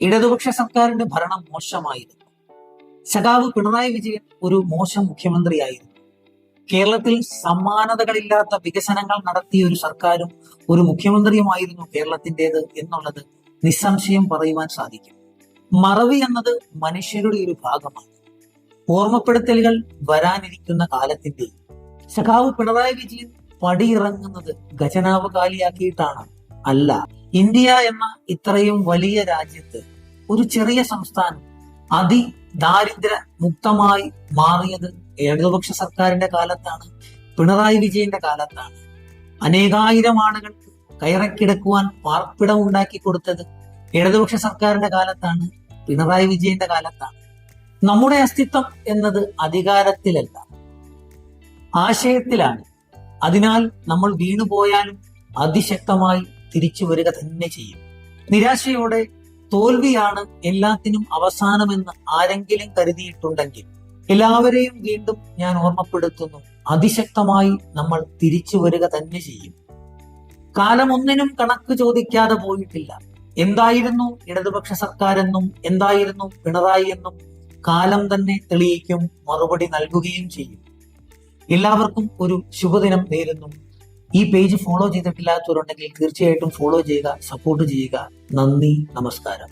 ഇടതുപക്ഷ സർക്കാരിന്റെ ഭരണം മോശമായിരുന്നു. സഖാവ് പിണറായി വിജയൻ ഒരു മോശം മുഖ്യമന്ത്രിയായിരുന്നു. കേരളത്തിൽ സമാനതകളില്ലാത്ത വികസനങ്ങൾ നടത്തിയ ഒരു സർക്കാരും ഒരു മുഖ്യമന്ത്രിയുമായിരുന്നു കേരളത്തിൻ്റെത് എന്നുള്ളത് നിസ്സംശയം പറയുവാൻ സാധിക്കും. മറവി എന്നത് മനുഷ്യരുടെ ഒരു ഭാഗമാണ്. ഓർമ്മപ്പെടുത്തലുകൾ വരാനിരിക്കുന്ന കാലത്തിന്റെ സഖാവ് പിണറായി വിജയൻ പടിയിറങ്ങുന്നത് ഖജനാവ് കാലിയാക്കിയിട്ടാണ്. അല്ല, ഇന്ത്യ എന്ന ഇത്രയും വലിയ രാജ്യത്ത് ഒരു ചെറിയ സംസ്ഥാനം അതിദാരിദ്ര്യ മുക്തമായി മാറിയത് ഇടതുപക്ഷ സർക്കാരിന്റെ കാലത്താണ്, പിണറായി വിജയന്റെ കാലത്താണ്. അനേകായിരം ആളുകൾക്ക് കയറക്കിടക്കുവാൻ പാർപ്പിടം ഉണ്ടാക്കി കൊടുത്തത് ഇടതുപക്ഷ സർക്കാരിന്റെ കാലത്താണ്, പിണറായി വിജയന്റെ കാലത്താണ്. നമ്മുടെ അസ്തിത്വം എന്നത് അധികാരത്തിലല്ല, ആശയത്തിലാണ്. അതിനാൽ നമ്മൾ വീണുപോയാലും അതിശക്തമായി തിരിച്ചു വരിക തന്നെ ചെയ്യും. നിരാശയോടെ തോൽവിയാണ് എല്ലാത്തിനും അവസാനമെന്ന് ആരെങ്കിലും കരുതിയിട്ടുണ്ടെങ്കിൽ എല്ലാവരെയും വീണ്ടും ഞാൻ ഓർമ്മപ്പെടുത്തുന്നു, അതിശക്തമായി നമ്മൾ തിരിച്ചു വരിക തന്നെ ചെയ്യും. കാലം ഒന്നിനും കണക്ക് ചോദിക്കാതെ പോയിട്ടില്ല. എന്തായിരുന്നു ഇടതുപക്ഷ സർക്കാരെന്നും എന്തായിരുന്നു പിണറായി എന്നും കാലം തന്നെ തെളിയിക്കും, മറുപടി നൽകുകയും ചെയ്യും. എല്ലാവർക്കും ഒരു ശുഭദിനം നേരുന്നു. ഈ പേജ് ഫോളോ ചെയ്തിട്ടില്ലാത്തവരുണ്ടെങ്കിൽ തീർച്ചയായിട്ടും ഫോളോ ചെയ്യുക, സപ്പോർട്ട് ചെയ്യുക. നന്ദി, നമസ്കാരം.